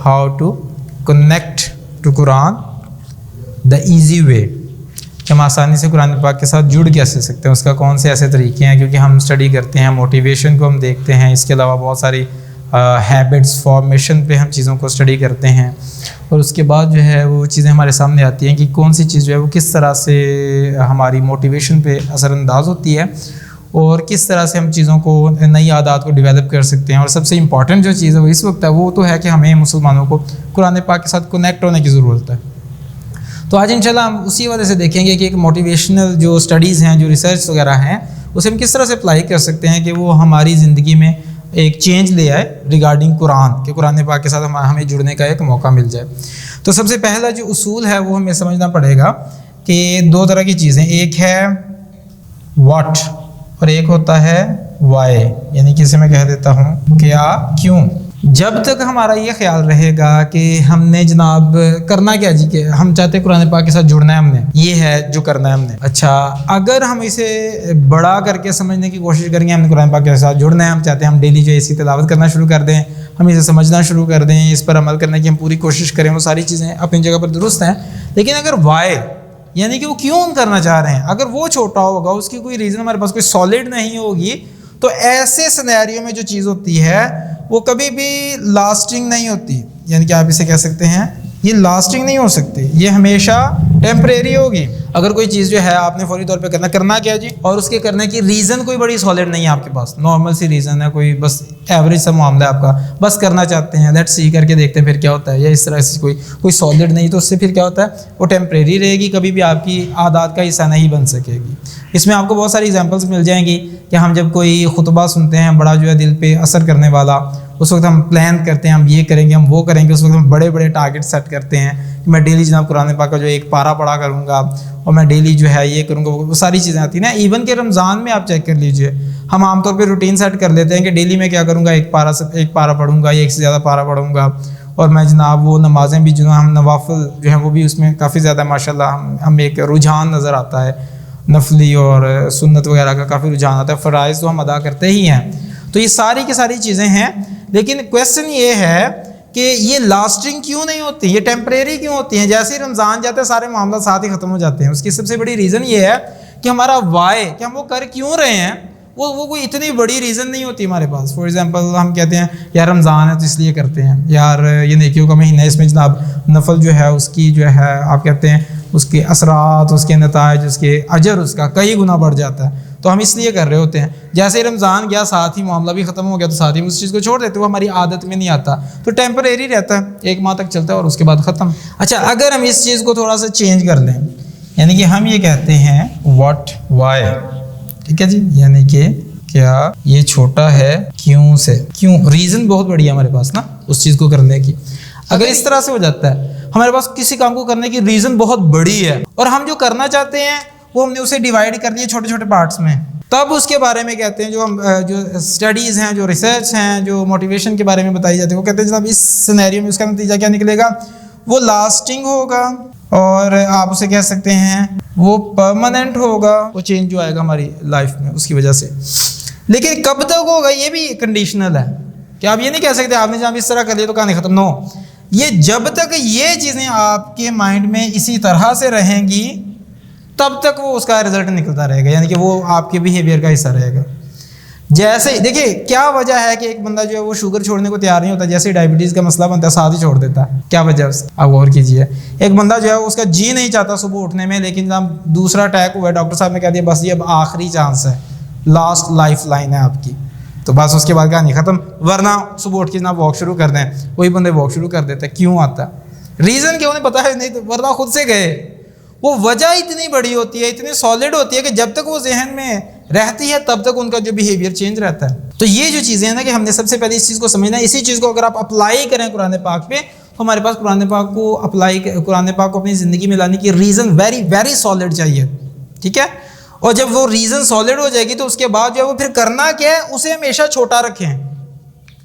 how to connect to Quran the easy way, کہ ہم آسانی سے قرآن پاک کے ساتھ جڑ کیسے سکتے ہیں، اس کا کون سے ایسے طریقے ہیں، کیونکہ ہم اسٹڈی کرتے ہیں موٹیویشن کو ہم دیکھتے ہیں، اس کے علاوہ بہت ساری ہیبٹس فارمیشن پہ ہم چیزوں کو اسٹڈی کرتے ہیں، اور اس کے بعد جو ہے وہ چیزیں ہمارے سامنے آتی ہیں کہ کون سی چیز جو ہے وہ کس طرح سے ہماری موٹیویشن پہ اثر انداز ہوتی ہے، اور کس طرح سے ہم چیزوں کو نئی عادات کو ڈیولپ کر سکتے ہیں۔ اور سب سے امپورٹنٹ جو چیز ہے وہ اس وقت ہے، وہ تو ہے کہ ہمیں مسلمانوں کو قرآن پاک کے ساتھ کنیکٹ ہونے کی ضرورت ہے۔ تو آج انشاءاللہ ہم اسی وجہ سے دیکھیں گے کہ ایک موٹیویشنل جو اسٹڈیز ہیں، جو ریسرچ وغیرہ ہیں، اسے ہم کس طرح سے اپلائی کر سکتے ہیں کہ وہ ہماری زندگی میں ایک چینج لے آئے ریگارڈنگ قرآن، کہ قرآن پاک کے ساتھ ہمیں جڑنے کا ایک موقع مل جائے۔ تو سب سے پہلا جو اصول ہے وہ ہمیں سمجھنا پڑے گا کہ دو طرح کی چیزیں، ایک ہے واٹ اور ایک ہوتا ہے وائی، یعنی کہ اسے میں کہہ دیتا ہوں کیا، کیوں۔ جب تک ہمارا یہ خیال رہے گا کہ ہم نے جناب کرنا کیا جی، کہ ہم چاہتے ہیں قرآن پاک کے ساتھ جڑنا ہے، ہم نے یہ ہے جو کرنا ہے ہم نے، اچھا اگر ہم اسے بڑا کر کے سمجھنے کی کوشش کریں گے، ہم نے قرآن پاک کے ساتھ جڑنا ہے، ہم چاہتے ہیں ہم ڈیلی جو ہے اسی تلاوت کرنا شروع کر دیں، ہم اسے سمجھنا شروع کر دیں، اس پر عمل کرنے کی ہم پوری کوشش کریں، وہ ساری چیزیں اپنی جگہ پر درست ہیں، لیکن اگر وائی یعنی کہ وہ کیوں ہم کرنا چاہ رہے ہیں، اگر وہ چھوٹا ہوگا، اس کی کوئی ریزن ہمارے پاس کوئی سالڈ نہیں ہوگی، تو ایسے سینیریو میں جو چیز ہوتی ہے وہ کبھی بھی لاسٹنگ نہیں ہوتی، یعنی کہ آپ اسے کہہ سکتے ہیں یہ لاسٹنگ نہیں ہو سکتی، یہ ہمیشہ ٹیمپریری ہوگی۔ اگر کوئی چیز جو ہے آپ نے فوری طور پہ کرنا کیا جی، اور اس کے کرنے کی ریزن کوئی بڑی سالڈ نہیں ہے آپ کے پاس، نارمل سی ریزن ہے، کوئی بس ایوریج سا معاملہ ہے آپ کا، بس کرنا چاہتے ہیں، لیٹس سی کر کے دیکھتے ہیں پھر کیا ہوتا ہے، یا اس طرح سے کوئی سالڈ نہیں، تو اس سے پھر کیا ہوتا ہے، وہ ٹیمپریری رہے گی، کبھی بھی آپ کی عادات کا حصہ نہیں بن سکے گی۔ اس میں آپ کو بہت ساری ایگزامپلس مل جائیں گی کہ ہم جب کوئی خطبہ سنتے ہیں بڑا جو ہے دل پہ اثر کرنے والا، اس وقت ہم پلان کرتے ہیں ہم یہ کریں گے، ہم وہ کریں گے، اس وقت ہم بڑے بڑے ٹارگیٹ سیٹ کرتے ہیں کہ میں ڈیلی جناب قرآن پاک کا جو ایک پارہ پڑھا کروں گا، اور میں ڈیلی جو ہے یہ کروں گا، وہ ساری چیزیں آتی ہیں نا۔ ایون کہ رمضان میں آپ چیک کر لیجئے، ہم عام طور پہ روٹین سیٹ کر لیتے ہیں کہ ڈیلی میں کیا کروں گا، ایک پارہ پڑھوں گا یا ایک سے زیادہ پارہ پڑھوں گا، اور میں جناب وہ نمازیں بھی جو ہم نوافل جو ہیں وہ بھی اس میں کافی زیادہ ماشاءاللہ ہم ایک رجحان نظر آتا ہے، نفلی اور سنت وغیرہ کا کافی رجحان آتا ہے، فرائض تو ہم ادا کرتے ہی ہیں۔ تو یہ ساری کی ساری چیزیں ہیں، لیکن کویسچن یہ ہے کہ یہ لاسٹنگ کیوں نہیں ہوتی، یہ ٹیمپریری کیوں ہوتی ہیں؟ جیسے ہی رمضان جاتا ہے سارے معاملات ساتھ ہی ختم ہو جاتے ہیں۔ اس کی سب سے بڑی ریزن یہ ہے کہ ہمارا وائی، کہ ہم وہ کر کیوں رہے ہیں، وہ کوئی اتنی بڑی ریزن نہیں ہوتی ہمارے پاس۔ فار ایگزامپل ہم کہتے ہیں یار رمضان ہے تو اس لیے کرتے ہیں، یار یہ نیکیوں کا مہینہ ہے، اس میں جناب نفل جو ہے اس کی جو ہے آپ کہتے ہیں اس کے اثرات، اس کے نتائج، اس کے اجر اس کا کئی گنا بڑھ جاتا ہے، تو ہم اس لیے کر رہے ہوتے ہیں۔ جیسے ہی رمضان گیا ساتھ ہی معاملہ بھی ختم ہو گیا، تو ساتھ ہی اس چیز کو چھوڑ دیتے، وہ ہماری عادت میں نہیں آتا، تو ٹیمپریری رہتا ہے، ایک ماہ تک چلتا ہے اور اس کے بعد ختم۔ اچھا اگر ہم اس چیز کو تھوڑا سا چینج کر لیں، یعنی کہ ہم یہ کہتے ہیں واٹ وائی، ٹھیک ہے جی، یعنی کہ کیا یہ چھوٹا ہے کیوں سے، کیوں ریزن بہت بڑی ہے ہمارے پاس نا اس چیز کو کرنے کی۔ اگر اس طرح سے ہو جاتا ہے ہمارے پاس کسی کام کو کرنے کی ریزن بہت بڑی ہے، اور ہم جو کرنا چاہتے ہیں وہ ہم نے اسے ڈیوائڈ کر لیا چھوٹے چھوٹے پارٹس میں، تب اس کے بارے میں کہتے ہیں جو اسٹڈیز ہیں، جو ریسرچ ہیں، جو موٹیویشن کے بارے میں بتائی جاتی ہے، وہ کہتے ہیں جناب اس سینیریو میں اس کا نتیجہ کیا نکلے گا، وہ لاسٹنگ ہوگا، اور آپ اسے کہہ سکتے ہیں وہ پرماننٹ ہوگا، وہ چینج جو آئے گا ہماری لائف میں اس کی وجہ سے۔ لیکن کب تک ہوگا یہ بھی کنڈیشنل ہے، کہ آپ یہ نہیں کہہ سکتے آپ نے جب اس طرح کر لیا تو کہانی ختم، نو، یہ جب تک یہ چیزیں آپ کے مائنڈ میں اسی طرح سے رہیں گی تب تک وہ اس کا رزلٹ نکلتا رہے گا، یعنی کہ وہ آپ کے بیہیویئر کا حصہ رہے گا۔ جیسے دیکھیے کیا وجہ ہے کہ ایک بندہ جو ہے وہ شوگر چھوڑنے کو تیار نہیں ہوتا، جیسے ڈائبٹیز کا مسئلہ بنتا ہے ساتھ ہی چھوڑ دیتا ہے، کیا وجہ ہے اس کی؟ آپ غور کیجیے، ایک بندہ جو ہے اس کا جی نہیں چاہتا صبح اٹھنے میں، لیکن جب دوسرا اٹیک ہوا ہے ڈاکٹر صاحب نے کہہ دیا بس یہ اب آخری چانس ہے، لاسٹ لائف لائن ہے آپ کی، تو بس اس کے بعد کہانی ختم، ورنہ صبح اٹھ کے جناب واک شروع کر دیں، وہی بندے واک شروع کر دیتے ہیں۔ کیوں آتا ہے ریزن؟ کیا انہیں پتا ہے نہیں، تو ورنہ خود سے گئے۔ وہ وجہ اتنی بڑی ہوتی ہے، اتنی سالڈ ہوتی ہے کہ جب تک وہ ذہن میں رہتی ہے تب تک ان کا جو بیہیویئر چینج رہتا ہے۔ تو یہ جو چیزیں ہیں نا کہ ہم نے سب سے پہلے اس چیز کو سمجھنا ہے، اسی چیز کو اگر آپ اپلائی کریں قرآن پاک پہ تو ہمارے پاس قرآن پاک کو اپنی زندگی میں لانے کی ریزن ویری ویری سالڈ چاہیے، ٹھیک ہے؟ اور جب وہ ریزن سالڈ ہو جائے گی تو اس کے بعد جو ہے وہ پھر کرنا کیا ہے، اسے ہمیشہ چھوٹا رکھیں۔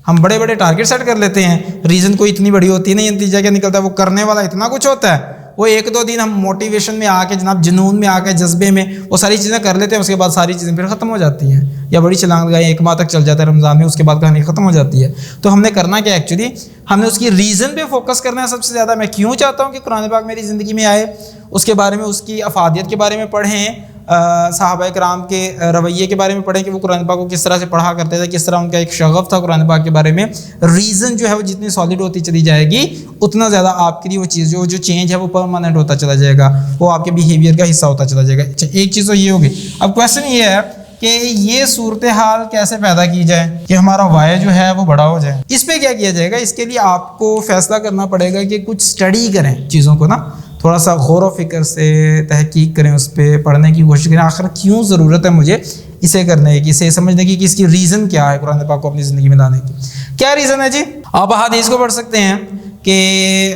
ہم بڑے بڑے ٹارگیٹ سیٹ کر لیتے ہیں، ریزن کوئی اتنی بڑی ہوتی ہے نہیں، نتیجہ کیا نکلتا ہے، وہ کرنے والا اتنا کچھ ہوتا ہے، وہ ایک دو دن ہم موٹیویشن میں آ کے جناب جنون میں آ کے جذبے میں وہ ساری چیزیں کر لیتے ہیں, اس کے بعد ساری چیزیں پھر ختم ہو جاتی ہیں, یا بڑی چھلانگ لگائیں 1 ماہ تک چل جاتا ہے رمضان میں, اس کے بعد کہانی ختم ہو جاتی ہے. تو ہم نے کرنا کیا ایکچولی, ہم نے اس کی ریزن پہ فوکس کرنا ہے سب سے زیادہ. میں کیوں چاہتا ہوں کہ قرآن پاک میری زندگی میں آئے, اس کے بارے میں, اس کی افادیت کے بارے میں پڑھیں, صحابہ کرام کے رویے کے بارے میں پڑھیں کہ وہ قرآن پاک کو کس طرح سے پڑھا کرتے تھے, کس طرح ان کا ایک شغف تھا قرآن پاک کے بارے میں. ریزن جو ہے وہ جتنی سالڈ ہوتی چلی جائے گی اتنا زیادہ آپ کے لیے وہ چیز جو چینج ہے وہ پرماننٹ ہوتا چلا جائے گا, وہ آپ کے بیہیویئر کا حصہ ہوتا چلا جائے گا. اچھا, ایک چیز تو یہ ہوگی. اب کویشچن یہ ہے کہ یہ صورتحال کیسے پیدا کی جائے کہ ہمارا وائے جو ہے وہ بڑا ہو جائے. اس پہ کیا کیا جائے گا, اس کے لیے آپ کو فیصلہ کرنا پڑے گا کہ کچھ اسٹڈی کریں چیزوں کو نا, تھوڑا سا غور و فکر سے تحقیق کریں, اس پہ پڑھنے کی کوشش کریں آخر کیوں ضرورت ہے مجھے اسے کرنے کی, اسے سمجھنے کی کہ اس کی ریزن کیا ہے قرآن پاک کو اپنی زندگی میں لانے کی. کیا ریزن ہے جی؟ آپ احادیث کو پڑھ سکتے ہیں کہ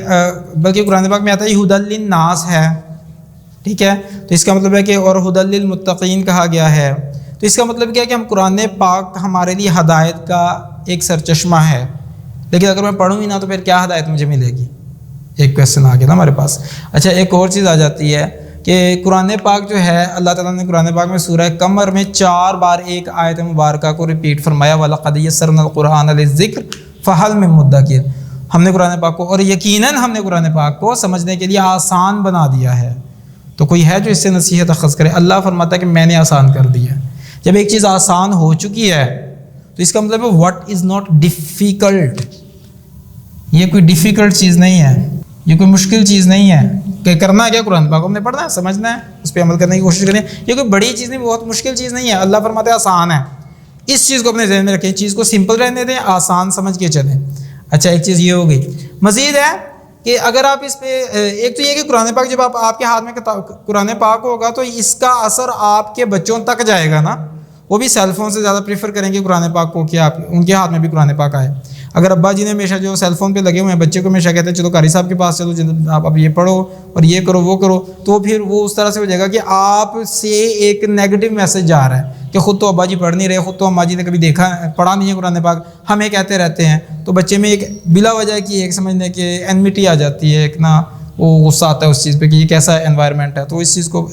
بلکہ قرآن پاک میں آتا ہے ہدی للناس ہے, ٹھیک ہے, تو اس کا مطلب ہے کہ اور ہدی للمتقین کہا گیا ہے. تو اس کا مطلب کیا ہے کہ ہم قرآن پاک ہمارے لیے ہدایت کا ایک سرچشمہ ہے, لیکن اگر میں پڑھوں ہی نہ تو پھر کیا ہدایت مجھے ملے گی. ایک کویشچن آ گیا نا ہمارے پاس. اچھا, ایک اور چیز آ جاتی ہے کہ قرآن پاک جو ہے اللہ تعالیٰ نے قرآن پاک میں سورہ قمر میں 4 بار ایک آیت مبارکہ کو ریپیٹ فرمایا, وَلَقَدْ يَسَّرْنَا الْقُرْآنَ لِلذِّكْرِ فَهَلْ مِن مُدَّكِرٍ. ہم نے قرآن پاک کو, اور یقیناً ہم نے قرآن پاک کو سمجھنے کے لیے آسان بنا دیا ہے. تو کوئی ہے جو اس سے نصیحت اخذ کرے؟ اللہ فرماتا ہے کہ میں نے آسان کر دیا ہے. جب ایک چیز آسان ہو چکی ہے تو اس کا مطلب ہے واٹ از ناٹ ڈیفیکلٹ. یہ کوئی ڈیفیکلٹ چیز نہیں ہے, یہ کوئی مشکل چیز نہیں ہے کہ کرنا ہے کیا قرآن پاک ہم نے پڑھنا ہے, سمجھنا ہے, اس پہ عمل کرنے کی کوشش کریں. یہ کوئی بڑی چیز نہیں, بہت مشکل چیز نہیں ہے. اللہ فرماتا ہے آسان ہے. اس چیز کو اپنے ذہن میں رکھیں, چیز کو سمپل رہنے دیں, آسان سمجھ کے چلیں. اچھا, ایک چیز یہ ہو گئی. مزید ہے کہ اگر آپ اس پہ, ایک تو یہ کہ قرآن پاک جب آپ کے ہاتھ میں قرآن پاک ہوگا تو اس کا اثر آپ کے بچوں تک جائے گا نا. وہ بھی سیل فون سے زیادہ پریفر کریں گے قرآن پاک کو کہ آپ ان کے ہاتھ میں بھی قرآن پاک آئے. اگر ابا جی نے ہمیشہ جو سیل فون پہ لگے ہوئے ہیں بچے کو ہمیشہ کہتے ہیں چلو قاری صاحب کے پاس چلو, آپ اب یہ پڑھو اور یہ کرو وہ کرو, تو پھر وہ اس طرح سے ہو جائے گا کہ آپ سے ایک نیگیٹو میسج جا رہا ہے کہ خود تو ابا جی پڑھ نہیں رہے, خود تو اماں جی نے کبھی دیکھا پڑھا نہیں ہے قرآن پاک, ہمیں کہتے رہتے ہیں. تو بچے میں ایک بلا وجہ کی ایک سمجھنے کہ اینمیٹی آ جاتی ہے, ایک نا وہ غصہ آتا ہے اس چیز پہ کہ یہ کیسا انوائرمنٹ ہے. تو اس چیز کو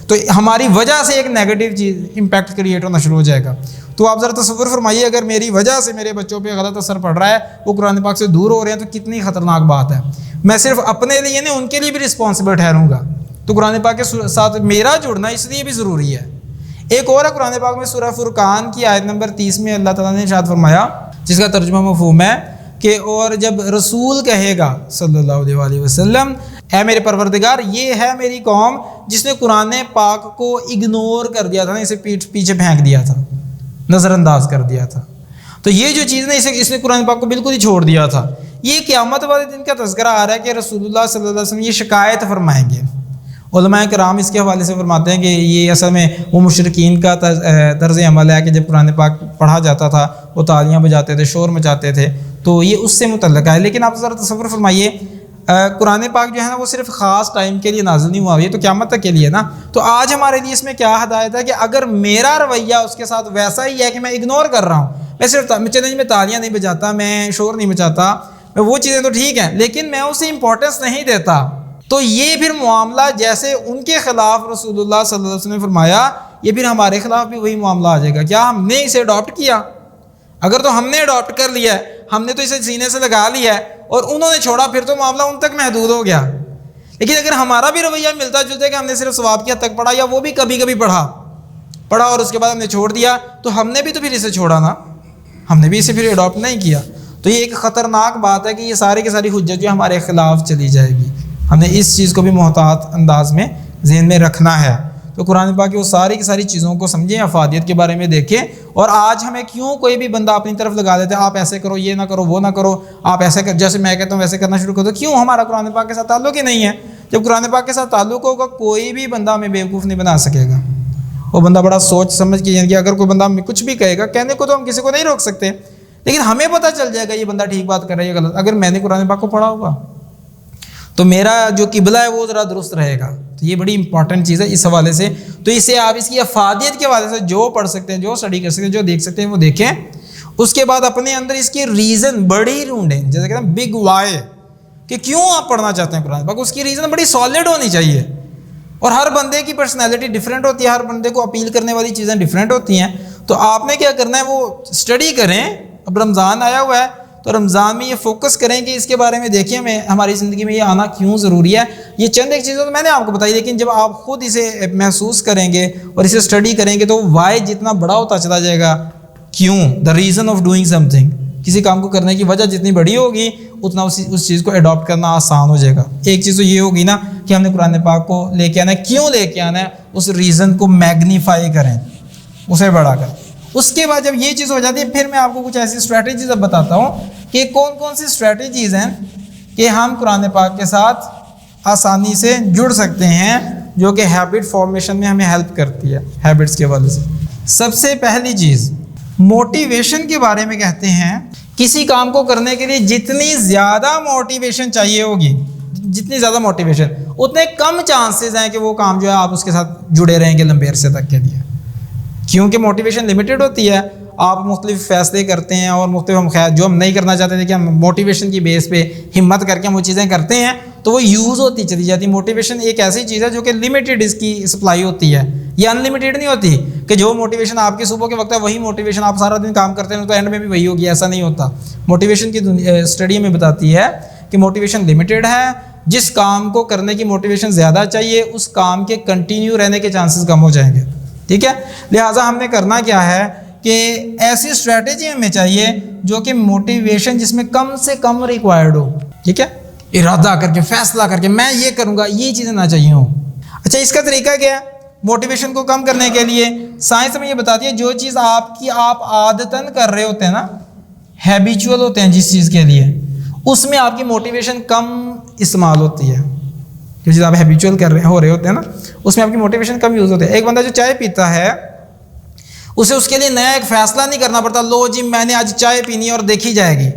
تو ہماری وجہ سے ایک نیگیٹو چیز امپیکٹ کریٹ ہونا شروع ہو جائے گا. تو آپ ذرا تصور فرمائیے اگر میری وجہ سے میرے بچوں پہ غلط اثر پڑ رہا ہے, وہ قرآن پاک سے دور ہو رہے ہیں, تو کتنی خطرناک بات ہے. میں صرف اپنے لیے نہیں ان کے لیے بھی رسپانسبل ٹھہروں گا. تو قرآن پاک کے ساتھ میرا جڑنا اس لیے بھی ضروری ہے. ایک اور ہے قرآن پاک میں سورہ فرقان کی آیت نمبر 30 میں اللہ تعالیٰ نے ارشاد فرمایا, جس کا ترجمہ مفہوم ہے کہ اور جب رسول کہے گا صلی اللہ علیہ وسلم, اے میرے پروردگار یہ ہے میری قوم جس نے قرآن پاک کو اگنور کر دیا تھا نا, اسے پیچھے پھینک دیا تھا, نظر انداز کر دیا تھا. تو یہ جو چیز نا اس نے قرآن پاک کو بالکل ہی چھوڑ دیا تھا. یہ قیامت والے دن کا تذکرہ آ رہا ہے کہ رسول اللہ صلی اللہ علیہ وسلم یہ شکایت فرمائیں گے. علماء کرام اس کے حوالے سے فرماتے ہیں کہ یہ اصل میں وہ مشرکین کا طرز عمل ہے کہ جب قرآن پاک پڑھا جاتا تھا وہ تالیاں بجاتے تھے, شور مچاتے تھے. تو یہ اس سے متعلق ہے. لیکن آپ ذرا تصور فرمائیے قرآن پاک جو ہے نا وہ صرف خاص ٹائم کے لیے نازل نہیں ہوا, یہ تو قیامت تک کے لیے نا. تو آج ہمارے لیے اس میں کیا ہدایت ہے کہ اگر میرا رویہ اس کے ساتھ ویسا ہی ہے کہ میں اگنور کر رہا ہوں, میں صرف چلیں میں تالیاں نہیں بجاتا, میں شور نہیں مچاتا, میں وہ چیزیں تو ٹھیک ہیں لیکن میں اسے امپورٹنس نہیں دیتا, تو یہ پھر معاملہ جیسے ان کے خلاف رسول اللہ صلی اللہ علیہ وسلم نے فرمایا, یہ پھر ہمارے خلاف بھی وہی معاملہ آ جائے گا. کیا ہم نے اسے اڈاپٹ کیا؟ اگر تو ہم نے اڈاپٹ کر لیا ہے, ہم نے تو اسے سینے سے لگا لیا ہے اور انہوں نے چھوڑا, پھر تو معاملہ ان تک محدود ہو گیا. لیکن اگر ہمارا بھی رویہ ملتا جلتا ہے کہ ہم نے صرف ثواب کی حد تک پڑھا, یا وہ بھی کبھی کبھی پڑھا اور اس کے بعد ہم نے چھوڑ دیا, تو ہم نے بھی تو پھر اسے چھوڑا نا, ہم نے بھی اسے پھر اڈاپٹ نہیں کیا. تو یہ ایک خطرناک بات ہے کہ یہ سارے کی ساری حجت جو ہمارے خلاف چلی جائے گی. ہم نے اس چیز کو بھی محتاط انداز میں ذہن میں رکھنا ہے. تو قرآن پاک کی وہ ساری کی ساری چیزوں کو سمجھیں, افادیت کے بارے میں دیکھیں. اور آج ہمیں کیوں کوئی بھی بندہ اپنی طرف لگا دیتا ہے, آپ ایسے کرو, یہ نہ کرو, وہ نہ کرو, آپ ایسے جیسے میں کہتا ہوں ویسے کرنا شروع کر دو. کیوں؟ ہمارا قرآن پاک کے ساتھ تعلق ہی نہیں ہے. جب قرآن پاک کے ساتھ تعلق ہوگا کوئی بھی بندہ ہمیں بیوقوف نہیں بنا سکے گا. وہ بندہ بڑا سوچ سمجھ کے, یعنی کہ اگر کوئی بندہ ہمیں کچھ بھی کہے گا, کہنے کو تو ہم کسی کو نہیں روک سکتے, لیکن ہمیں پتہ چل جائے گا یہ بندہ ٹھیک بات کر رہا ہے یا غلط, اگر میں نے قرآن پاک کو پڑھا ہوگا تو میرا جو قبلہ ہے وہ ذرا درست رہے گا. تو یہ بڑی امپورٹنٹ چیز ہے اس حوالے سے. تو اسے آپ اس کی افادیت کے حوالے سے جو پڑھ سکتے ہیں, جو اسٹڈی کر سکتے ہیں, جو دیکھ سکتے ہیں وہ دیکھیں. اس کے بعد اپنے اندر اس کی ریزن بڑی ڈھونڈیں, جیسے کہتے ہیں بگ وائی, کہ کیوں آپ پڑھنا چاہتے ہیں قرآن پاک. اس کی ریزن بڑی سالڈ ہونی چاہیے. اور ہر بندے کی پرسنالٹی ڈفرینٹ ہوتی ہے, ہر بندے کو اپیل کرنے والی چیزیں ڈفرینٹ ہوتی ہیں. تو آپ نے کیا کرنا ہے, وہ اسٹڈی کریں. اب رمضان آیا ہوا ہے تو رمضان میں یہ فوکس کریں کہ اس کے بارے میں دیکھیں ہماری زندگی میں یہ آنا کیوں ضروری ہے. یہ چند ایک چیزیں تو میں نے آپ کو بتائی, لیکن جب آپ خود اسے محسوس کریں گے اور اسے اسٹڈی کریں گے تو وائی جتنا بڑا ہوتا چلا جائے گا, کیوں, the reason of doing some thing, کسی کام کو کرنے کی وجہ جتنی بڑی ہوگی اتنا اس چیز کو اڈاپٹ کرنا آسان ہو جائے گا. ایک چیز تو یہ ہوگی نا کہ ہم نے قرآن پاک کو لے کے آنا ہے, کیوں لے کے آنا ہے, اس ریزن کو میگنیفائی کریں, اسے بڑھا کریں. اس کے بعد جب یہ چیز ہو جاتی ہے پھر میں آپ کو کچھ ایسی اسٹریٹجیز اب بتاتا ہوں کہ کون کون سی اسٹریٹجیز ہیں کہ ہم قرآن پاک کے ساتھ آسانی سے جڑ سکتے ہیں, جو کہ ہیبٹ فارمیشن میں ہمیں ہیلپ کرتی ہے ہیبٹس کے حوالے سے. سب سے پہلی چیز موٹیویشن کے بارے میں کہتے ہیں, کسی کام کو کرنے کے لیے جتنی زیادہ موٹیویشن چاہیے ہوگی, جتنی زیادہ موٹیویشن, اتنے کم چانسز ہیں کہ وہ کام جو ہے آپ اس کے ساتھ جڑے رہیں گے لمبے عرصے تک کے لیے. کیونکہ موٹیویشن لمیٹڈ ہوتی ہے, آپ مختلف فیصلے کرتے ہیں اور مختلف ہم جو ہم نہیں کرنا چاہتے تھے کہ ہم موٹیویشن کی بیس پہ ہمت کر کے ہم وہ چیزیں کرتے ہیں تو وہ یوز ہوتی چلی جاتی. موٹیویشن ایک ایسی چیز ہے جو کہ لمیٹڈ اس کی سپلائی ہوتی ہے, یہ ان لمیٹڈ نہیں ہوتی کہ جو موٹیویشن آپ کے صبح کے وقت ہے وہی موٹیویشن آپ سارا دن کام کرتے ہیں تو اینڈ میں بھی وہی ہوگی, ایسا نہیں ہوتا. موٹیویشن کی اسٹڈی میں بتاتی ہے کہ موٹیویشن لمیٹڈ ہے. جس کام کو کرنے کی موٹیویشن زیادہ چاہیے اس کام کے کنٹینیو رہنے کے چانسز کم ہو جائیں گے. ٹھیک ہے, لہٰذا ہم نے کرنا کیا ہے کہ ایسی اسٹریٹجی ہمیں چاہیے جو کہ موٹیویشن جس میں کم سے کم ریکوائرڈ ہو. ٹھیک ہے, ارادہ کر کے فیصلہ کر کے میں یہ کروں گا, یہ چیزیں نہ چاہیے ہوں. اچھا, اس کا طریقہ کیا ہے موٹیویشن کو کم کرنے کے لیے؟ سائنس میں یہ بتاتی ہے جو چیز آپ عادتاً کر رہے ہوتے ہیں نا, ہیبیچول ہوتے ہیں جس چیز کے لیے, اس میں آپ کی موٹیویشن کم استعمال ہوتی ہے. جو چیز آپ ہیبیچول ہو رہے ہوتے ہیں نا اس میں آپ کی موٹیویشن کم یوز ہوتی ہے. ایک بندہ جو چائے پیتا ہے اسے اس کے لیے نیا ایک فیصلہ نہیں کرنا پڑتا, لو جی میں نے آج چائے پینی ہے اور دیکھی جائے گی,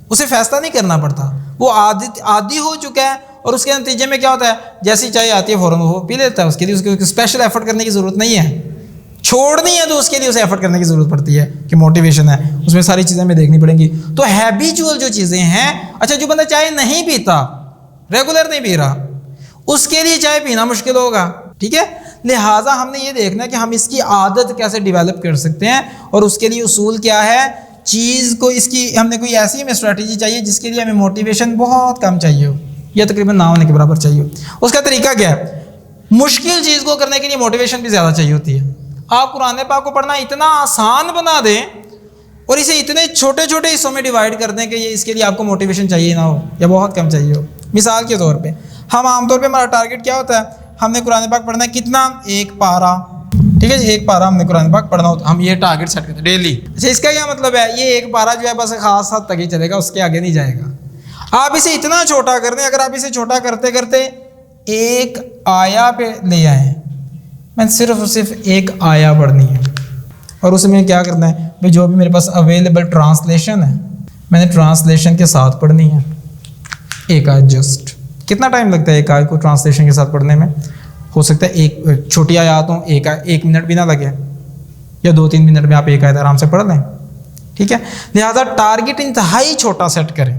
اسے فیصلہ نہیں کرنا پڑتا, وہ عادی ہو چکا ہے. اور اس کے نتیجے میں کیا ہوتا ہے, جیسی چائے آتی ہے فوراً وہ پی لیتا ہے. اس کے لیے اس کو اسپیشل ایفرٹ کرنے کی ضرورت نہیں ہے, چھوڑنی ہے تو اس کے لیے اسے ایفرٹ کرنے کی ضرورت پڑتی ہے کہ موٹیویشن ہے, اس میں ساری چیزیں ہمیں دیکھنی پڑیں گی. تو ہیبیچول جو چیزیں ہیں, اچھا جو بندہ چائے نہیں پیتا, ریگولر نہیں پی رہا, اس کے لیے چائے پینا مشکل ہوگا. ٹھیک ہے, لہٰذا ہم نے یہ دیکھنا ہے کہ ہم اس کی عادت کیسے ڈیولپ کر سکتے ہیں, اور اس کے لیے اصول کیا ہے. چیز کو اس کی ہم نے کوئی ایسی ہمیں اسٹریٹجی چاہیے جس کے لیے ہمیں موٹیویشن بہت کم چاہیے ہو, یا تقریباً نہ ہونے کے برابر چاہیے ہو. اس کا طریقہ کیا ہے, مشکل چیز کو کرنے کے لیے موٹیویشن بھی زیادہ چاہیے ہوتی ہے. آپ قرآن پاک کو پڑھنا اتنا آسان بنا دیں اور اسے اتنے چھوٹے چھوٹے حصوں میں ڈیوائڈ کر دیں کہ یہ اس کے لیے آپ کو موٹیویشن چاہیے نہ ہو یا بہت کم چاہیے ہو. مثال کے طور پہ ہم عام طور پہ ہمارا ٹارگیٹ کیا ہوتا ہے, ہم نے قرآن پاک پڑھنا ہے کتنا, 1 پارہ. ٹھیک ہے, 1 پارہ ہم نے قرآن پاک پڑھنا ہوتا, ہم یہ ٹارگیٹ سیٹ کرتے ہیں ڈیلی. اچھا, اس کا کیا مطلب ہے, یہ 1 پارہ جو ہے بس خاص حد تک ہی چلے گا, اس کے آگے نہیں جائے گا. آپ اسے اتنا چھوٹا کر دیں, اگر آپ اسے چھوٹا کرتے کرتے 1 آیا پہ لے آئیں, میں صرف 1 آیا پڑھنی ہے, اور اس میں کیا کرنا ہے بھائی, جو بھی میرے پاس اویلیبل ٹرانسلیشن ہے میں نے ٹرانسلیشن کے ساتھ پڑھنی ہے 1 آیت. جسٹ کتنا ٹائم لگتا ہے 1 آیت کو ٹرانسلیشن کے ساتھ پڑھنے میں؟ ہو سکتا ہے ایک چھوٹی آیات ہوں, 1 منٹ بھی نہ لگے, یا 2-3 منٹ میں آپ 1 آیت آرام سے پڑھ لیں. ٹھیک ہے, لہٰذا ٹارگیٹ انتہائی چھوٹا سیٹ کریں.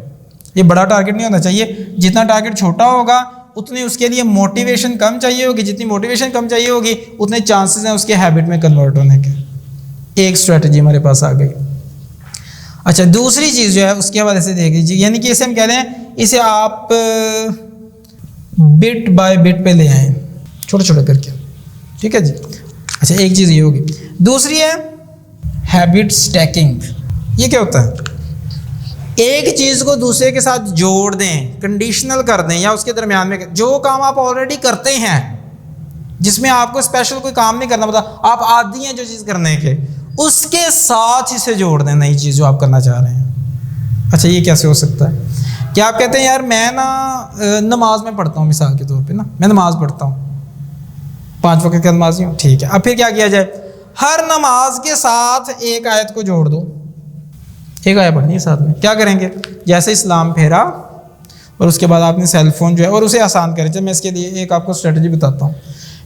یہ بڑا ٹارگیٹ نہیں ہونا چاہیے, جتنا ٹارگیٹ چھوٹا ہوگا اتنی اس کے لیے موٹیویشن کم چاہیے ہوگی, جتنی موٹیویشن کم چاہیے ہوگی اتنے چانسز ہیں اس کے ہیبٹ میں کنورٹ ہونے کے. ایک اسٹریٹجی ہمارے پاس آ گئی. اچھا, دوسری چیز جو ہے اس کے حوالے سے دیکھ لیجیے, یعنی کہ اسے ہم کہہ لیں, اسے آپ بٹ بائی بٹ پہ لے آئیں, چھوٹے چھوٹے کر کے. ٹھیک ہے جی. اچھا, ایک چیز یہ ہوگی. دوسری ہے ہیبٹ اسٹیکنگ. یہ کیا ہوتا ہے, ایک چیز کو دوسرے کے ساتھ جوڑ دیں, کنڈیشنل کر دیں, یا اس کے درمیان میں جو کام آپ آلریڈی کرتے ہیں جس میں آپ کو اسپیشل کوئی کام نہیں کرنا پڑتا, آپ عادی ہیں جو چیز کرنے کے, اس کے ساتھ اسے جوڑ دیں نئی چیز جو آپ کرنا چاہ رہے ہیں. اچھا, یہ کیسے ہو سکتا ہے؟ کیا آپ کہتے ہیں یار میں نا نماز میں پڑھتا ہوں, مثال کے طور پہ نا میں نماز پڑھتا ہوں, 5 وقت کا نمازی ہوں. ٹھیک ہے, اب پھر کیا کیا جائے, ہر نماز کے ساتھ 1 آیت کو جوڑ دو, 1 آیت پڑھنی ہے ساتھ میں. کیا کریں گے, جیسے اسلام پھیرا اور اس کے بعد آپ نے سیل فون جو ہے, اور اسے آسان کریں. میں اس کے لیے ایک آپ کو اسٹریٹجی بتاتا ہوں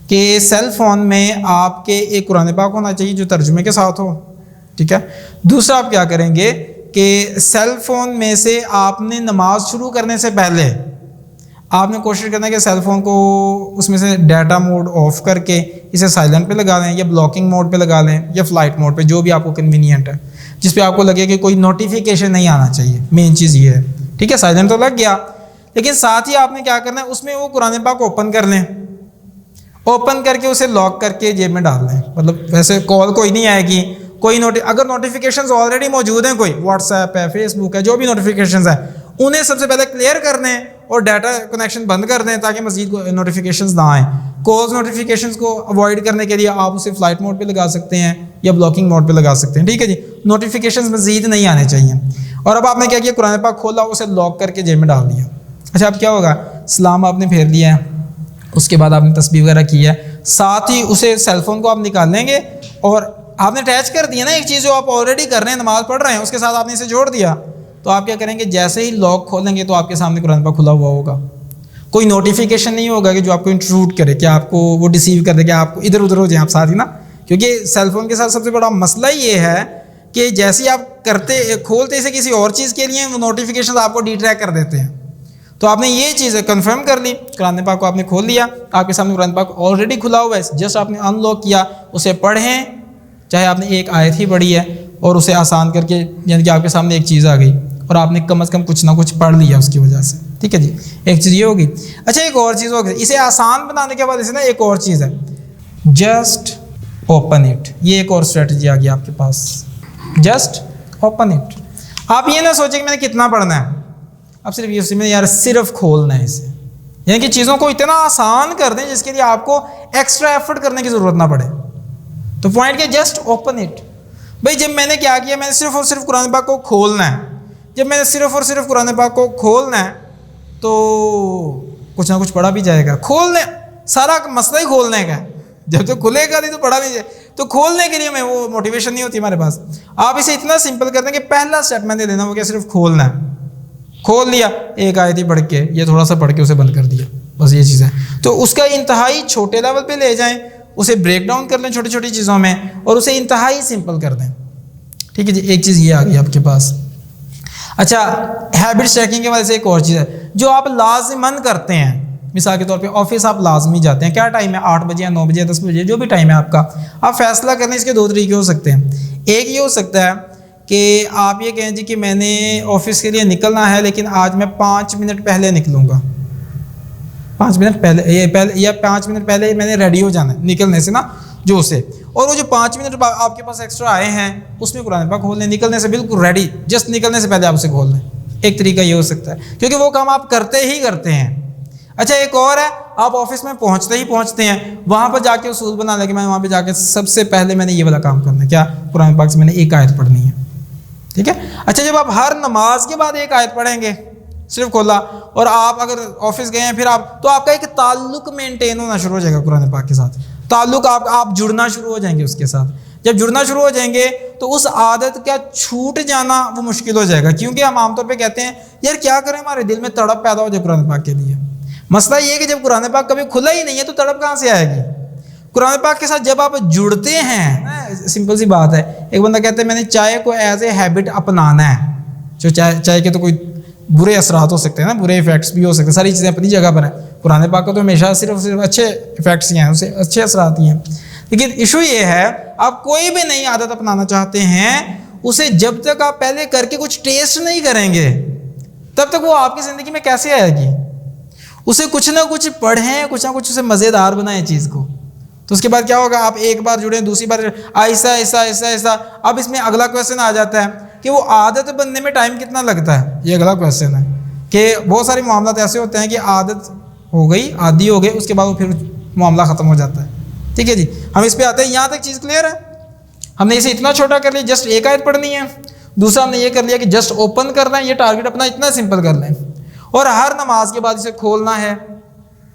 کہ سیل فون میں آپ کے ایک قرآن پاک ہونا چاہیے جو ترجمے کے ساتھ ہو. ٹھیک ہے, دوسرا آپ کیا کریں گے کہ سیل فون میں سے آپ نے نماز شروع کرنے سے پہلے آپ نے کوشش کرنا ہے کہ سیل فون کو اس میں سے ڈیٹا موڈ آف کر کے اسے سائلنٹ پہ لگا لیں یا بلاکنگ موڈ پہ لگا لیں یا فلائٹ موڈ پہ، جو بھی آپ کو کنوینئنٹ ہے، جس پہ آپ کو لگے کہ کوئی نوٹیفیکیشن نہیں آنا چاہیے. مین چیز یہ ہے. ٹھیک ہے، سائلنٹ تو لگ گیا، لیکن ساتھ ہی آپ نے کیا کرنا ہے، اس میں وہ قرآن پاک اوپن کر لیں، اوپن کر کے اسے لاک کر کے جیب میں ڈال دیں. مطلب ویسے کال کوئی نہیں آئے گی، کوئی اگر نوٹیفیکیشنز آلریڈی موجود ہیں، کوئی واٹس ایپ ہے، فیس بک ہے، جو بھی نوٹیفیکیشنز ہیں انہیں سب سے پہلے کلیئر کر دیں اور ڈیٹا کنیکشن بند کر دیں تاکہ مزید نوٹیفیکیشنز نہ آئیں. کالز نوٹیفیکیشنز کو اوائڈ کرنے کے لیے آپ اسے فلائٹ موڈ پہ لگا سکتے ہیں یا بلاکنگ موڈ پہ لگا سکتے ہیں. ٹھیک ہے جی، نوٹیفیکیشنز مزید نہیں آنے چاہیے. اور اب آپ نے کیا کیا، قرآن پاک کھولا، اسے لاک کر کے جیب میں ڈال دیا. اچھا اب کیا ہوگا، سلام آپ نے پھیر دیا ہے، اس کے بعد آپ نے تسبیح وغیرہ کی ہے، ساتھ ہی اسے سیل فون کو آپ نکال لیں گے اور آپ نے اٹیچ کر دیا نا ایک چیز جو آپ آلریڈی کر رہے ہیں، نماز پڑھ رہے ہیں، اس کے ساتھ آپ نے اسے جوڑ دیا. تو آپ کیا کریں گے، جیسے ہی لاک کھولیں گے تو آپ کے سامنے قرآن پاک کھلا ہوا ہوگا. کوئی نوٹیفیکیشن نہیں ہوگا کہ جو آپ کو انٹروڈ کرے، کہ آپ کو وہ ڈیسیو کر دے کہ آپ کو ادھر ادھر ہو جائیں آپ ساتھ ہی نا. کیونکہ سیل فون کے ساتھ سب سے بڑا مسئلہ یہ ہے کہ جیسے ہی آپ کھولتے اسے کسی اور چیز کے لیے، وہ نوٹیفیکیشن آپ کو ڈی ٹریک کر دیتے ہیں. تو آپ نے یہ چیزیں کنفرم کر لی، قرآن پاک کو آپ نے کھول لیا، آپ کے سامنے قرآن پاک آلریڈی کھلا ہوا ہے، جسٹ آپ نے ان لاک کیا، اسے پڑھیں، چاہے آپ نے ایک آیت ہی پڑھی ہے اور اسے آسان کر کے، یعنی کہ آپ کے سامنے ایک چیز آ گئی اور آپ نے کم از کم کچھ نہ کچھ پڑھ لیا اس کی وجہ سے. ٹھیک ہے جی، ایک چیز یہ ہوگی. اچھا ایک اور چیز ہوگی، اسے آسان بنانے کے بعد اسے نا ایک اور چیز ہے، جسٹ اوپن اٹ. یہ ایک اور اسٹریٹجی آ گئی آپ کے پاس، جسٹ اوپن اٹ. آپ یہ نہ سوچیں کہ میں نے کتنا پڑھنا ہے، اب صرف یہ سمجھیں یار صرف کھولنا ہے اسے، یعنی کہ چیزوں کو اتنا آسان کر دیں جس کے لیے آپ کو ایکسٹرا ایفرٹ کرنے کی ضرورت نہ پڑے. تو پوائنٹ کیا، جسٹ اوپن اٹ. بھائی جب میں نے کیا کیا، میں نے صرف اور صرف قرآن پاک کو کھولنا ہے. جب میں نے صرف اور صرف قرآن پاک کو کھولنا ہے تو کچھ نہ کچھ پڑھا بھی جائے گا. کھولنے سارا مسئلہ ہی کھولنے کا ہے، جب تک کھلے گا نہیں تو پڑھا بھی جائے. تو کھولنے کے لیے میں وہ موٹیویشن نہیں ہوتی ہمارے پاس. آپ اسے اتنا سمپل کر دیں کہ پہلا اسٹیپ میں نے لینا وہ کیا، صرف کھولنا ہے. کھول لیا، ایک آیت ہی پڑھ کے یا تھوڑا سا پڑھ کے اسے بند کر دیا، بس یہ چیز ہے. تو اس کا انتہائی چھوٹے لیول پہ لے جائیں، اسے بریک ڈاؤن کر لیں چھوٹی چھوٹی چیزوں میں اور اسے انتہائی سمپل کر دیں. ٹھیک ہے جی، ایک چیز یہ آ گئی آپ کے پاس. اچھا ہیبٹ اسٹیکنگ کی وجہ سے ایک اور چیز ہے جو آپ لازماً کرتے ہیں. مثال کے طور پہ آفس آپ لازمی جاتے ہیں، کیا ٹائم ہے، 8 بجے یا 9 بجے یا 10 بجے، جو بھی ٹائم ہے آپ کا. آپ فیصلہ کرنے اس کے 2 طریقے ہو سکتے ہیں. ایک یہ ہو سکتا ہے کہ آپ یہ کہیں جی کہ میں نے آفس کے لیے نکلنا ہے لیکن آج میں 5 منٹ پہلے نکلوں گا، 5 منٹ پہلے یا 5 منٹ پہلے میں نے ریڈی ہو جانا ہے نکلنے سے نا جو سے. اور وہ جو 5 منٹ آپ کے پاس ایکسٹرا آئے ہیں اس میں قرآن پاک کھول لیں، نکلنے سے بالکل ریڈی، جسٹ نکلنے سے پہلے آپ اسے کھول لیں. ایک طریقہ یہ ہو سکتا ہے کیونکہ وہ کام آپ کرتے ہی کرتے ہیں. اچھا ایک اور ہے، آپ آفس میں پہنچتے ہیں، وہاں پر جا کے اصول بنا لیں کہ میں وہاں پہ جا کے سب سے پہلے میں نے یہ والا کام کرنا ہے، کیا، قرآن پاک سے میں نے ایک آیت پڑھنی ہے. ٹھیک ہے. اچھا جب آپ ہر نماز کے بعد ایک آیت پڑھیں گے، صرف کھولا، اور آپ اگر آفس گئے ہیں پھر آپ کا ایک تعلق مینٹین ہونا شروع ہو جائے گا قرآن پاک کے ساتھ. تعلق آپ جڑنا شروع ہو جائیں گے اس کے ساتھ. جب جڑنا شروع ہو جائیں گے تو اس عادت کا چھوٹ جانا وہ مشکل ہو جائے گا. کیونکہ ہم عام طور پہ کہتے ہیں یار کیا کریں، ہمارے دل میں تڑپ پیدا ہو جائے قرآن پاک کے لیے. مسئلہ یہ ہے کہ جب قرآن پاک کبھی کھلا ہی نہیں ہے تو تڑپ کہاں سے آئے گی. قرآن پاک کے ساتھ جب آپ جڑتے ہیں، سمپل سی بات ہے، ایک بندہ کہتا ہے میں نے چائے کو ایز اے ہیبٹ اپنانا ہے. جو چائے کے تو کوئی برے اثرات ہو سکتے ہیں نا، برے ایفیکٹس بھی ہو سکتے ہیں، ساری چیزیں اپنی جگہ پر ہیں. قرآن پاک کو تو ہمیشہ صرف اچھے ایفیکٹس ہی ہیں، اسے اچھے اثرات ہی ہیں. لیکن ایشو یہ ہے آپ کوئی بھی نئی عادت اپنانا چاہتے ہیں، اسے جب تک آپ پہلے کر کے کچھ ٹیسٹ نہیں کریں گے تب تک وہ آپ کی زندگی میں کیسے آئے گی. اسے کچھ نہ کچھ پڑھیں، کچھ نہ کچھ اسے مزیدار بنائیں چیز کو. تو اس کے بعد کیا ہوگا، آپ ایک بار جڑیں، دوسری بار آہستہ آہستہ آہستہ آہستہ. اب اس میں اگلا کویشچن آ جاتا ہے کہ وہ عادت بننے میں ٹائم کتنا لگتا ہے. یہ اگلا کویشچن ہے کہ بہت سارے معاملات ایسے ہوتے ہیں کہ عادت ہو گئی، عادی ہو گئی، اس کے بعد وہ پھر معاملہ ختم ہو جاتا ہے. ٹھیک ہے جی، ہم اس پہ آتے ہیں. یہاں تک چیز کلیئر ہے. ہم نے اسے اتنا چھوٹا کر لیا، جسٹ ایک آیت پڑھنی ہے. دوسرا ہم نے یہ کر لیا کہ جسٹ اوپن کرنا ہے، یہ ٹارگٹ اپنا اتنا سمپل کر لیں. اور ہر نماز کے بعد اسے کھولنا ہے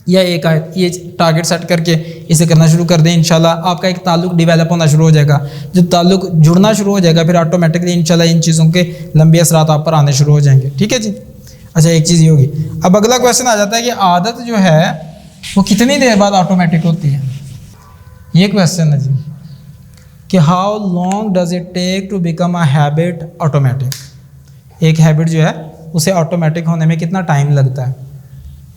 یا ایک آیت، یہ ٹارگٹ سیٹ کر کے اسے کرنا شروع کر دیں. انشاءاللہ آپ کا ایک تعلق ڈیولپ ہونا شروع ہو جائے گا. جب تعلق جڑنا شروع ہو جائے گا پھر آٹومیٹکلی انشاءاللہ ان چیزوں کے لمبے اثرات آپ پر آنے شروع ہو جائیں گے. ٹھیک ہے جی. اچھا ایک چیز یہ ہوگی. اب اگلا کویشچن آ جاتا ہے کہ عادت جو ہے وہ کتنی دیر بعد آٹومیٹک ہوتی ہے. یہ کویشچن ہے جی کہ how long does it take to become a habit automatic. ایک ہیبٹ جو ہے اسے آٹومیٹک ہونے میں کتنا ٹائم لگتا ہے.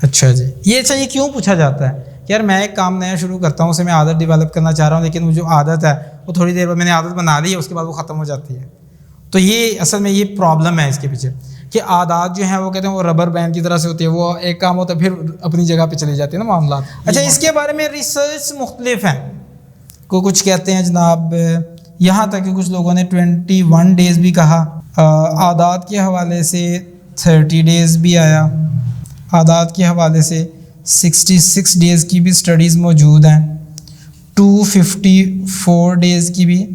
اچھا جی، یہ کیوں پوچھا جاتا ہے کہ یار میں ایک کام نیا شروع کرتا ہوں، اسے میں عادت ڈیولپ کرنا چاہ رہا ہوں، لیکن وہ جو عادت ہے وہ تھوڑی دیر بعد میں نے عادت بنا لی ہے، اس کے بعد وہ ختم ہو جاتی ہے. تو یہ اصل میں یہ پرابلم ہے اس کے پیچھے کہ عادات جو ہیں وہ کہتے ہیں وہ ربر بینڈ کی طرح سے ہوتی ہے، وہ ایک کام ہوتا ہے پھر اپنی جگہ پہ چلے جاتے ہیں نا معاملات. اچھا، اس کے بارے میں ریسرچ مختلف ہیں. کچھ کہتے ہیں جناب یہاں تک کہ کچھ لوگوں نے 21 ڈیز بھی کہا. عادات کے حوالے سے 30 ڈیز بھی آیا. عادات کے حوالے سے 66 ڈیز کی بھی سٹڈیز موجود ہیں. 254 ڈیز کی بھی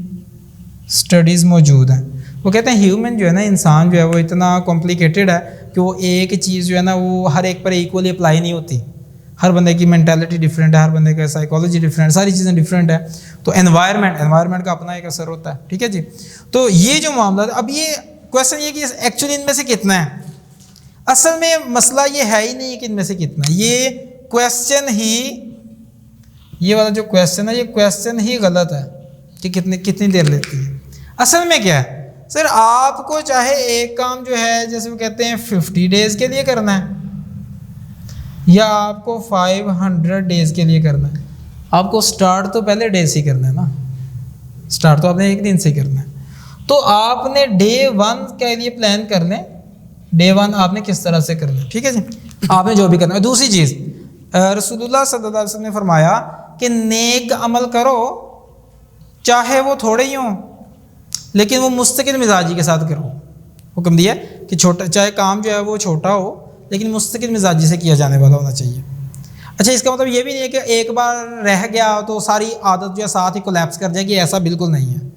سٹڈیز موجود ہیں. وہ کہتے ہیں ہیومن جو ہے نا، انسان جو ہے وہ اتنا کمپلیکیٹڈ ہے کہ وہ ایک چیز جو ہے نا وہ ہر ایک پر ایکولی اپلائی نہیں ہوتی. ہر بندے کی مینٹیلٹی ڈفرینٹ ہے، ہر بندے کا سائیکالوجی ڈفرینٹ، ساری چیزیں ڈفرینٹ ہے. تو انوائرمنٹ کا اپنا ایک اثر ہوتا ہے. ٹھیک ہے جی. تو یہ جو معاملہ اب یہ کویشچن یہ کہ ایکچولی ان میں سے کتنا ہے. اصل میں مسئلہ یہ ہے ہی نہیں کہ ان میں سے کتنا ہے. یہ کویشچن ہی، یہ والا جو کویشچن ہے، یہ کویشچن ہی غلط ہے کہ کتنی دیر لیتی ہے. اصل میں کیا ہے سر، آپ کو چاہے ایک کام جو ہے جیسے وہ کہتے ہیں 50 ڈیز کے لیے کرنا ہے یا آپ کو 500 ڈیز کے لیے کرنا ہے، آپ کو سٹارٹ تو پہلے ڈے سے ہی کرنا ہے نا. سٹارٹ تو آپ نے ایک دن سے کرنا ہے. تو آپ نے ڈے 1 کے لیے پلان کر لیں. ڈے 1 آپ نے کس طرح سے کرنا ہے. ٹھیک ہے جی، آپ نے جو بھی کرنا ہے. دوسری چیز، رسول اللہ صلی اللہ علیہ وسلم نے فرمایا کہ نیک عمل کرو چاہے وہ تھوڑے ہی ہوں لیکن وہ مستقل مزاجی کے ساتھ کرو. حکم دیا کہ چاہے کام جو ہے وہ چھوٹا ہو لیکن مستقل مزاجی سے کیا جانے والا ہونا چاہیے. اچھا، اس کا مطلب یہ بھی نہیں ہے کہ ایک بار رہ گیا تو ساری عادت جو ہے ساتھ ہی کولیپس کر جائے گی. ایسا بالکل نہیں ہے.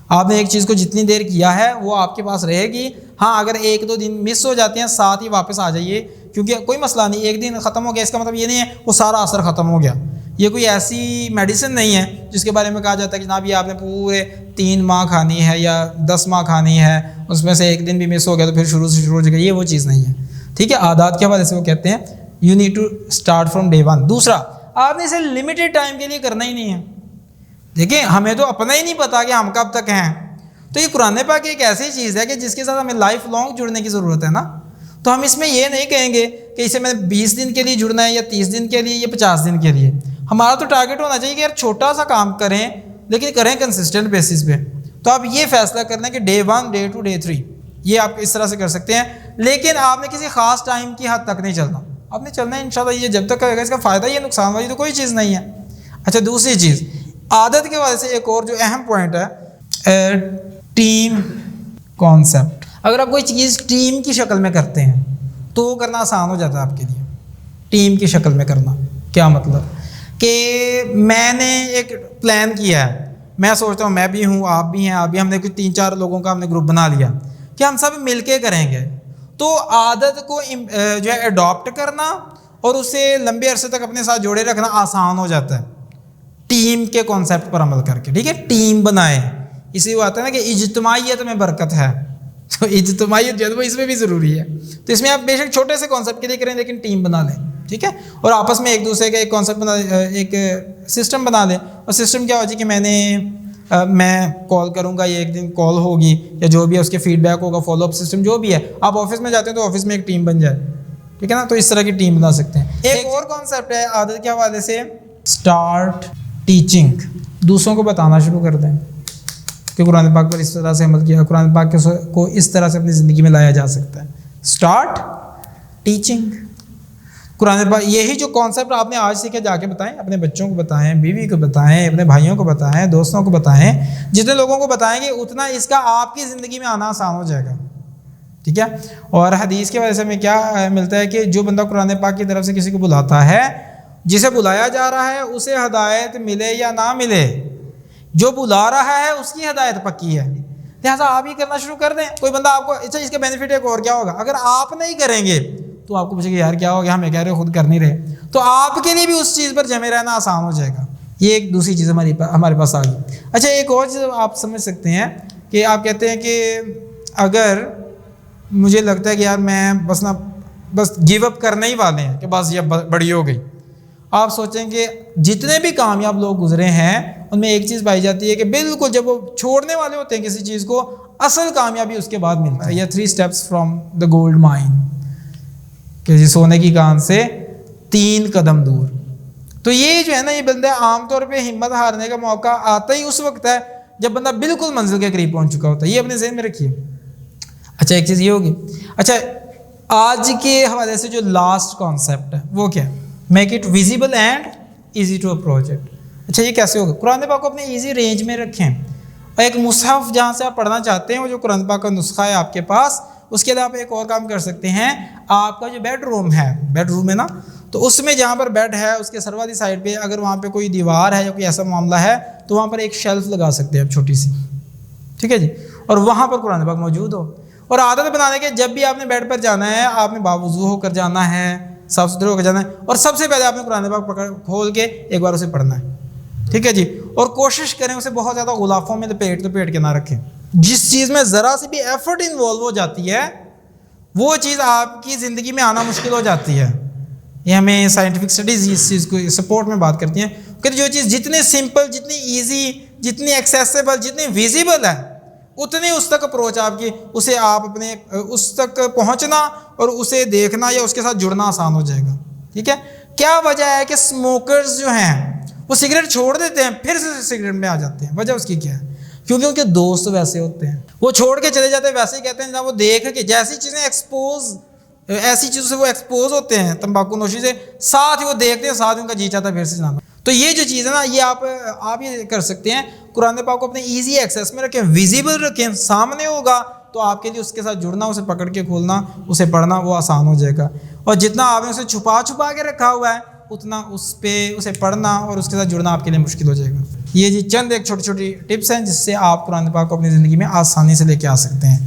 آپ نے ایک چیز کو جتنی دیر کیا ہے وہ آپ کے پاس رہے گی. ہاں، اگر 1-2 دن مس ہو جاتے ہیں ساتھ ہی واپس آ جائیے، کیونکہ کوئی مسئلہ نہیں. ایک دن ختم ہو گیا اس کا مطلب یہ نہیں ہے وہ سارا اثر ختم ہو گیا. یہ کوئی ایسی میڈیسن نہیں ہے جس کے بارے میں کہا جاتا ہے کہ جناب یہ آپ نے پورے 3 ماہ کھانی ہے یا 10 ماہ کھانی ہے، اس میں سے ایک دن بھی مس ہو گیا تو پھر شروع ہو جائے گا. یہ وہ چیز نہیں ہے. ٹھیک ہے، عادات کے حوالے سے وہ کہتے ہیں you need to start from day 1. دوسرا، آپ نے اسے لمیٹڈ ٹائم کے لیے کرنا ہی نہیں ہے. دیکھیں، ہمیں تو اپنا ہی نہیں پتا کہ ہم کب تک ہیں. تو یہ قرآن پاک ایک ایسی چیز ہے کہ جس کے ساتھ ہمیں لائف لانگ جڑنے کی ضرورت ہے نا. تو ہم اس میں یہ نہیں کہیں گے کہ اسے میں 20 دن کے لیے جڑنا ہے یا 30 دن کے لیے یا 50 دن کے لیے. ہمارا تو ٹارگیٹ ہونا چاہیے کہ یار چھوٹا سا کام کریں لیکن کریں کنسسٹنٹ بیسس پہ. تو آپ یہ فیصلہ کر لیں کہ ڈے 1 ڈے 2 ڈے 3 یہ آپ اس طرح سے کر سکتے ہیں. لیکن آپ نے کسی خاص ٹائم کی حد تک نہیں چلنا. آپ نے چلنا ہے انشاءاللہ. یہ جب تک کرے گا اس کا فائدہ یہ نقصان والی تو کوئی چیز نہیں ہے. اچھا، دوسری چیز عادت کے وجہ سے ایک اور جو اہم پوائنٹ ہے ٹیم کانسیپٹ. اگر آپ کوئی چیز ٹیم کی شکل میں کرتے ہیں تو وہ کرنا آسان ہو جاتا ہے آپ کے لیے. ٹیم کی شکل میں کرنا کیا مطلب کہ میں نے ایک پلان کیا ہے، میں سوچتا ہوں میں بھی ہوں، آپ بھی ہیں، آپ بھی، ہم نے کچھ 3-4 لوگوں کا ہم نے گروپ بنا لیا کہ ہم سب مل کے کریں گے. تو عادت کو جو ہے اڈاپٹ کرنا اور اسے لمبے عرصے تک اپنے ساتھ جوڑے رکھنا آسان ہو جاتا ہے ٹیم کے کانسیپٹ پر عمل کر کے. ٹھیک ہے، ٹیم بنائیں. اسی وہ آتا ہے نا کہ اجتماعیت میں برکت ہے. تو اجتماعیت جو ہے وہ اس میں بھی ضروری ہے. تو اس میں آپ بے شک چھوٹے سے کانسیپٹ کے لیے کریں لیکن ٹیم بنا لیں. ٹھیک ہے، اور آپس میں ایک دوسرے کا ایک کانسیپٹ بنا، ایک سسٹم بنا لیں. اور سسٹم کیا ہو جائے کہ میں کال کروں گا، یہ ایک دن کال ہوگی یا جو بھی ہے اس کے فیڈ بیک ہوگا، فالو اپ سسٹم جو بھی ہے. آپ آفس میں جاتے ہیں تو آفس میں ایک ٹیم بن جائے. ٹھیک ہے نا، تو اس طرح کی ٹیم بنا سکتے ہیں. ایک اور کانسیپٹ ہے عادت کے حوالے سے اسٹارٹ ٹیچنگ. دوسروں کو بتانا شروع کر دیں کہ قرآن پاک پر اس طرح سے عمل کیا، قرآن پاک کو اس طرح سے اپنی زندگی میں لایا جا سکتا ہے. Start teaching. قرآن پاک یہی جو کانسیپٹ آپ نے آج سیکھے جا کے بتائیں، اپنے بچوں کو بتائیں، بیوی کو بتائیں، اپنے بھائیوں کو بتائیں، دوستوں کو بتائیں. جتنے لوگوں کو بتائیں گے اتنا اس کا آپ کی زندگی میں آنا آسان ہو جائے گا. ٹھیک ہے، اور حدیث کی وجہ سے ہمیں کیا ملتا ہے کہ جو بندہ قرآن پاک کی طرف سے کسی کو بلاتا ہے، جسے بلایا جا رہا ہے اسے ہدایت ملے یا نہ ملے، جو بلا رہا ہے اس کی ہدایت پکی ہے. لہٰذا آپ یہ کرنا شروع کر دیں. کوئی بندہ آپ کو اچھا، اس کا بینیفٹ ایک اور کیا ہوگا، اگر آپ نہیں کریں گے تو آپ کو پوچھے گا یار کیا ہو گیا، ہمیں کہہ رہے خود کر نہیں رہے، تو آپ کے لیے بھی اس چیز پر جمے رہنا آسان ہو جائے گا. یہ ایک دوسری چیز ہمارے پاس آ گئی. اچھا، ایک اور چیز آپ سمجھ سکتے ہیں کہ آپ کہتے ہیں کہ اگر مجھے لگتا ہے کہ یار میں بس گیو اپ کرنے ہی والے ہیں کہ بس یہ بڑی ہو گئی. آپ سوچیں کہ جتنے بھی کامیاب لوگ گزرے ہیں ان میں ایک چیز پائی جاتی ہے کہ بالکل جب وہ چھوڑنے والے ہوتے ہیں کسی چیز کو، اصل کامیابی اس کے بعد ملتا ہے. یہ 3 steps from the gold mine کہ جی سونے کی کان سے 3 قدم دور. تو یہ جو ہے نا یہ بندہ عام طور پہ ہمت ہارنے کا موقع آتا ہی اس وقت ہے جب بندہ بالکل منزل کے قریب پہنچ چکا ہوتا ہے. یہ اپنے ذہن میں رکھیے. اچھا ایک چیز یہ ہوگی. اچھا آج کے حوالے سے جو لاسٹ کانسیپٹ ہے وہ کیا ہے؟ Make it visible and easy to approach it. اچھا یہ کیسے ہوگا؟ قرآن پاک کو اپنے ایزی رینج میں رکھیں. اور ایک مصحف جہاں سے آپ پڑھنا چاہتے ہیں وہ جو قرآن پاک کا نسخہ ہے آپ کے پاس، اس کے علاوہ ایک اور کام کر سکتے ہیں. آپ کا جو بیڈ روم ہے نا، تو اس میں جہاں پر بیڈ ہے اس کے سر والی سائڈ پہ اگر وہاں پہ کوئی دیوار ہے یا کوئی ایسا معاملہ ہے تو وہاں پر ایک شیلف لگا سکتے ہیں آپ چھوٹی سی. ٹھیک ہے جی. اور وہاں پر قرآن پاک موجود ہو. اور عادت بنانے کے جب بھی آپ نے بیڈ پر جانا ہے آپ نے باوضو ہو کر جانا ہے، صاف ستھرے ہو کر جانا ہے، اور سب سے پہلے آپ نے قرآن پاک کھول کے ایک بار اسے پڑھنا ہے. ٹھیک ہے جی. اور کوشش کریں اسے بہت زیادہ غلافوں میں لپیٹ کے نہ رکھیں. جس چیز میں ذرا سی بھی ایفرٹ انوالو ہو جاتی ہے وہ چیز آپ کی زندگی میں آنا مشکل ہو جاتی ہے. یہ ہمیں سائنٹیفک اسٹڈیز اس چیز کو سپورٹ میں بات کرتی ہیں کہ جو چیز جتنی سمپل، جتنی ایزی، جتنی ایکسیسیبل، جتنی ویزیبل ہے اتنی اس تک اپروچ آپ کی، اسے آپ اپنے اس تک پہنچنا اور اسے دیکھنا یا اس کے ساتھ جڑنا آسان ہو جائے گا. ٹھیک ہے. کیا وجہ ہے کہ اسموکرز جو ہیں وہ سگریٹ چھوڑ دیتے ہیں پھر سے سگریٹ میں آ جاتے ہیں؟ وجہ اس کی کیا ہے؟ کیونکہ ان کے دوست ویسے ہوتے ہیں. وہ چھوڑ کے چلے جاتے ہیں ویسے ہی کہتے ہیں جناب. وہ دیکھ کے جیسی چیزیں ایسی چیزوں سے وہ ایکسپوز ہوتے ہیں تمباکو نوشی سے، ساتھ ہی وہ دیکھتے ہیں، ساتھ ان کا جی چاہتا ہے پھر سے جانا. تو یہ جو چیز ہے نا یہ آپ یہ کر سکتے ہیں. قرآن پاک کو اپنے ایزی ایکسیس میں رکھیں، ویزیبل رکھیں، سامنے ہوگا تو آپ کے لیے اس کے ساتھ جڑنا، اسے پکڑ کے کھولنا، اسے پڑھنا وہ آسان ہو جائے گا. اور جتنا آپ نے اسے چھپا کے رکھا ہوا ہے اتنا اسے پڑھنا اور اس کے ساتھ جڑنا آپ کے لیے مشکل ہو جائے گا. یہ جی چند ایک چھوٹی ٹپس ہیں جس سے آپ قرآن پاک کو اپنی زندگی میں آسانی سے لے کے آ سکتے ہیں.